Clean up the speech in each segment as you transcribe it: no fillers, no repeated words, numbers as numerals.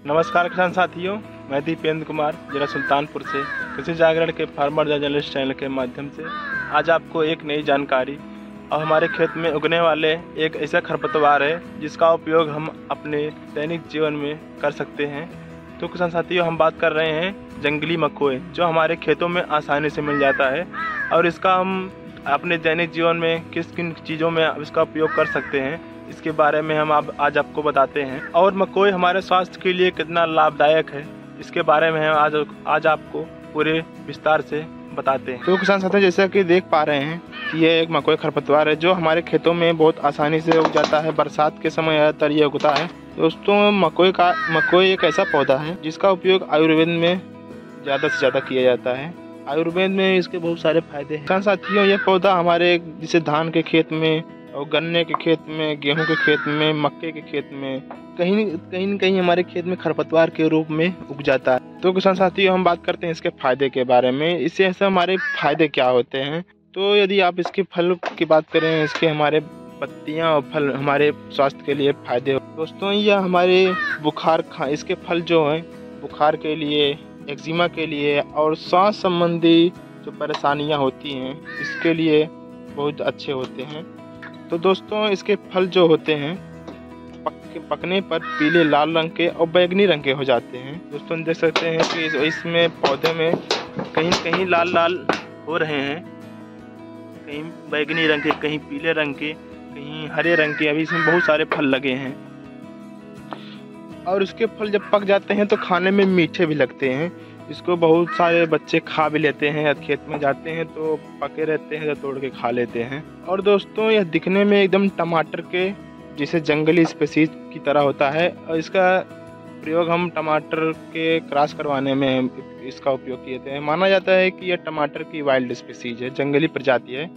नमस्कार किसान साथियों, मैं दीपेंद्र कुमार जिला सुल्तानपुर से कृषि जागरण के फार्मर जर्नलिस्ट चैनल के माध्यम से आज आपको एक नई जानकारी और हमारे खेत में उगने वाले एक ऐसा खरपतवार है जिसका उपयोग हम अपने दैनिक जीवन में कर सकते हैं। तो किसान साथियों, हम बात कर रहे हैं जंगली मकोए, जो हमारे खेतों में आसानी से मिल जाता है और इसका हम अपने दैनिक जीवन में किस किन चीज़ों में इसका उपयोग कर सकते हैं, इसके बारे में हम आज आपको बताते हैं। और मकोई हमारे स्वास्थ्य के लिए कितना लाभदायक है, इसके बारे में हम आज आपको पूरे विस्तार से बताते हैं। तो किसान साथियों, जैसा कि देख पा रहे हैं कि ये एक मकोई खरपतवार है जो हमारे खेतों में बहुत आसानी से उग जाता है। बरसात के समय ज़्यादातर ये उगता है। दोस्तों, मकोई एक ऐसा पौधा है जिसका उपयोग आयुर्वेद में ज़्यादा से ज़्यादा किया जाता है। आयुर्वेद में इसके बहुत सारे फायदे हैं। किसान साथियों, ये पौधा हमारे जैसे धान के खेत में और गन्ने के खेत में, गेहूं के खेत में, मक्के के खेत में, कहीं न कहीं हमारे खेत में खरपतवार के रूप में उग जाता है। तो किसान साथियों, हम बात करते हैं इसके फायदे के बारे में। इससे ऐसे हमारे फायदे क्या होते हैं। तो यदि आप इसके फल की बात करें, इसके हमारे पत्तियां और फल हमारे स्वास्थ्य के लिए फायदे हो। दोस्तों, यह हमारे इसके फल जो हैं बुखार के लिए, एक्जिमा के लिए और सांस संबंधी जो परेशानियां होती हैं इसके लिए बहुत अच्छे होते हैं। तो दोस्तों, इसके फल जो होते हैं पकने पर पीले, लाल रंग के और बैंगनी रंग के हो जाते हैं। दोस्तों, देख सकते हैं कि इसमें पौधे में कहीं कहीं लाल लाल हो रहे हैं, कहीं बैंगनी रंग के, कहीं पीले रंग के, कहीं हरे रंग के। अभी इसमें बहुत सारे फल लगे हैं और इसके फल जब पक जाते हैं तो खाने में मीठे भी लगते हैं। इसको बहुत सारे बच्चे खा भी लेते हैं। खेत में जाते हैं तो पके रहते हैं तो तोड़ के खा लेते हैं। और दोस्तों, यह दिखने में एकदम टमाटर के जैसे जंगली स्पीशीज की तरह होता है और इसका प्रयोग हम टमाटर के क्रॉस करवाने में इसका उपयोग किए थे। माना जाता है कि यह टमाटर की वाइल्ड स्पीशीज है, जंगली प्रजाति है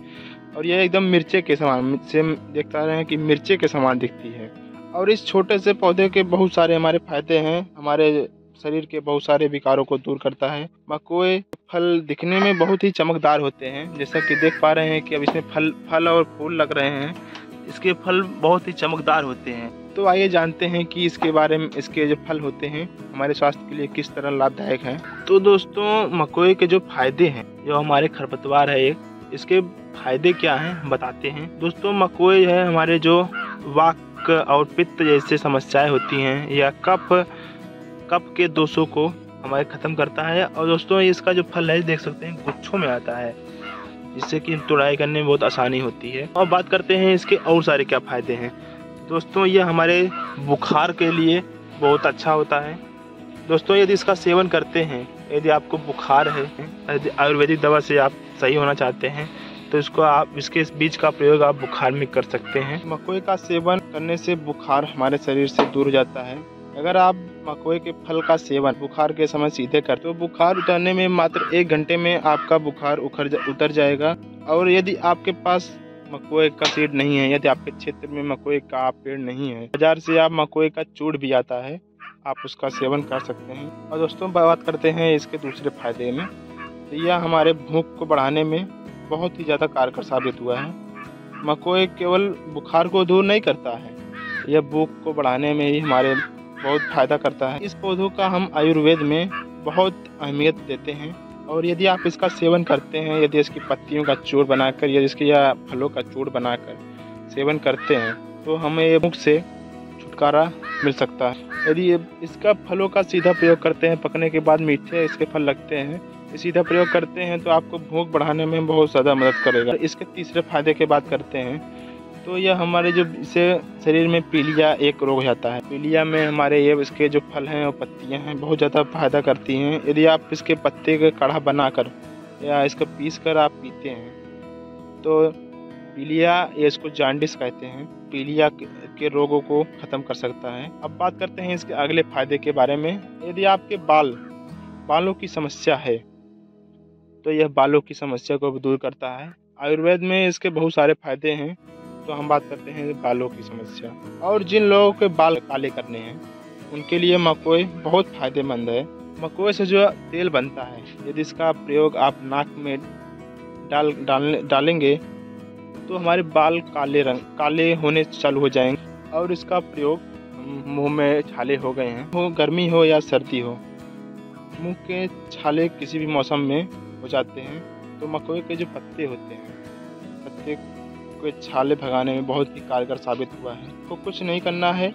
और यह एकदम मिर्चे के समान से देखता रहे हैं कि मिर्चे के समान दिखती है। और इस छोटे से पौधे के बहुत सारे हमारे फायदे हैं। हमारे शरीर के बहुत सारे विकारों को दूर करता है। मकोई फल दिखने में बहुत ही चमकदार होते हैं, जैसा कि देख पा रहे हैं कि अब इसमें फल और फूल लग रहे हैं। इसके फल बहुत ही चमकदार होते हैं। तो आइए जानते हैं कि इसके बारे में, इसके जो फल होते हैं हमारे स्वास्थ्य के लिए किस तरह लाभदायक हैं। तो दोस्तों, मकोई के जो फायदे हैं, जो हमारे खरपतवार है एक, इसके फायदे क्या हैं बताते हैं। दोस्तों, मकोई है हमारे जो वात और पित्त जैसे समस्याएं होती हैं या कफ के दोषों को हमारे ख़त्म करता है। और दोस्तों, इसका जो फल है देख सकते हैं गुच्छों में आता है, जिससे कि तुड़ाई करने में बहुत आसानी होती है। और बात करते हैं इसके और सारे क्या फ़ायदे हैं। दोस्तों, यह हमारे बुखार के लिए बहुत अच्छा होता है। दोस्तों, यदि इसका सेवन करते हैं, यदि आपको बुखार है, यदि आयुर्वेदिक दवा से आप सही होना चाहते हैं तो इसके बीज का प्रयोग आप बुखार में कर सकते हैं। मकोई का सेवन करने से बुखार हमारे शरीर से दूर हो जाता है। अगर आप मकोई के फल का सेवन बुखार के समय सीधे करते तो बुखार उतरने में मात्र 1 घंटे में आपका बुखार उतर जाएगा। और यदि आपके पास मकोई का सीड नहीं है, यदि आपके क्षेत्र में मकोई का पेड़ नहीं है, बाजार से आप मकोई का चूड़ भी आता है, आप उसका सेवन कर सकते हैं। और दोस्तों, बात करते हैं इसके दूसरे फायदे में। तो यह हमारे भूख को बढ़ाने में बहुत ही ज़्यादा कारगर साबित हुआ है। मकोई केवल बुखार को दूर नहीं करता है, यह भूख को बढ़ाने में ही हमारे बहुत फायदा करता है। इस पौधों का हम आयुर्वेद में बहुत अहमियत देते हैं। और यदि आप इसका सेवन करते हैं, यदि इसकी पत्तियों का चूर्ण बनाकर या इसके या फलों का चूर्ण बनाकर सेवन करते हैं तो हमें ये भूख से छुटकारा मिल सकता है। यदि इसका फलों का सीधा प्रयोग करते हैं, पकने के बाद मीठे इसके फल लगते हैं, सीधा प्रयोग करते हैं तो आपको भूख बढ़ाने में बहुत ज़्यादा मदद करेगा। इसके तीसरे फायदे की बात करते हैं तो यह हमारे जो इसे शरीर में पीलिया एक रोग जाता है। पीलिया में हमारे इसके जो फल हैं और पत्तियां हैं बहुत ज़्यादा फायदा करती हैं। यदि आप इसके पत्ते का काढ़ा बनाकर या इसको पीस कर आप पीते हैं तो पीलिया, या इसको जांडिस कहते हैं, पीलिया के रोगों को ख़त्म कर सकता है। अब बात करते हैं इसके अगले फायदे के बारे में। यदि आपके बालों की समस्या है तो यह बालों की समस्या को भी दूर करता है। आयुर्वेद में इसके बहुत सारे फायदे हैं। तो हम बात करते हैं बालों की समस्या। और जिन लोगों के बाल काले करने हैं उनके लिए मकोई बहुत फायदेमंद है। मकोई से जो तेल बनता है, यदि इसका प्रयोग आप नाक में डालेंगे तो हमारे बाल काले होने चालू हो जाएंगे। और इसका प्रयोग हम मुंह में छाले हो गए हैं, हो गर्मी हो या सर्दी हो, मुंह के छाले किसी भी मौसम में हो जाते हैं, तो मकोई के जो पत्ते होते हैं, पत्ते के छाले भगाने में बहुत ही कारगर साबित हुआ है। तो कुछ नहीं करना है,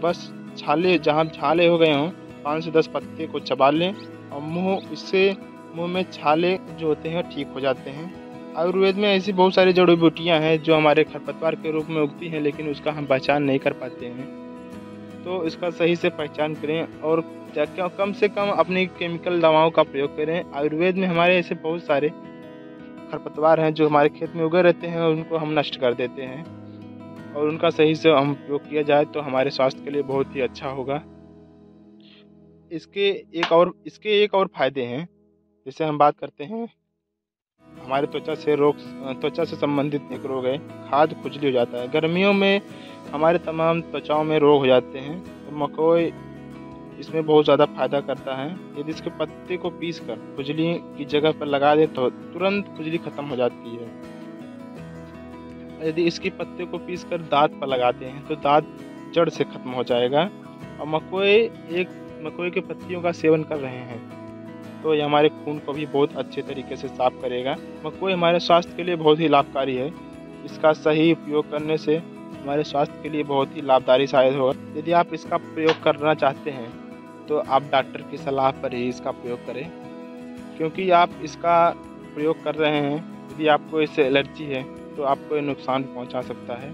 बस छाले जहाँ छाले हो गए हों 5 से 10 पत्ते को चबा लें और मुंह में छाले जो होते हैं ठीक हो जाते हैं। आयुर्वेद में ऐसी बहुत सारी जड़ी बूटियाँ हैं जो हमारे खरपतवार के रूप में उगती हैं, लेकिन उसका हम पहचान नहीं कर पाते हैं। तो इसका सही से पहचान करें और कम से कम अपनी केमिकल दवाओं का प्रयोग करें। आयुर्वेद में हमारे ऐसे बहुत सारे खरपतवार हैं जो हमारे खेत में उगे रहते हैं और उनको हम नष्ट कर देते हैं, और उनका सही से हम उपयोग किया जाए तो हमारे स्वास्थ्य के लिए बहुत ही अच्छा होगा। इसके एक और फायदे हैं। जैसे हम बात करते हैं, हमारे त्वचा से संबंधित एक रोग है, खाद खुजली हो जाता है। गर्मियों में हमारे तमाम त्वचाओं में रोग हो जाते हैं, तो मकोई इसमें बहुत ज़्यादा फायदा करता है। यदि इसके पत्ते को पीसकर खुजली की जगह पर लगा दें तो तुरंत खुजली खत्म हो जाती है। यदि इसके पत्ते को पीसकर दांत पर लगाते हैं तो दांत जड़ से खत्म हो जाएगा। और मकोई के पत्तियों का सेवन कर रहे हैं तो ये हमारे खून को भी बहुत अच्छे तरीके से साफ करेगा। मकोई हमारे स्वास्थ्य के लिए बहुत ही लाभकारी है। इसका सही उपयोग करने से हमारे स्वास्थ्य के लिए बहुत ही लाभकारी साबित होगा। यदि आप इसका प्रयोग करना चाहते हैं तो आप डॉक्टर की सलाह पर ही इसका प्रयोग करें, क्योंकि आप इसका प्रयोग कर रहे हैं, यदि आपको इससे एलर्जी है तो आपको नुकसान पहुंचा सकता है।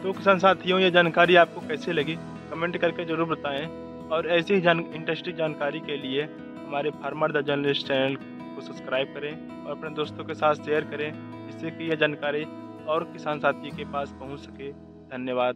तो किसान साथियों, ये जानकारी आपको कैसे लगी कमेंट करके ज़रूर बताएं, और ऐसी ही इंटरेस्टिंग जानकारी के लिए हमारे फार्मर द जर्नलिस्ट चैनल को सब्सक्राइब करें और अपने दोस्तों के साथ शेयर करें, जिससे कि यह जानकारी और किसान साथी के पास पहुंच सके। धन्यवाद।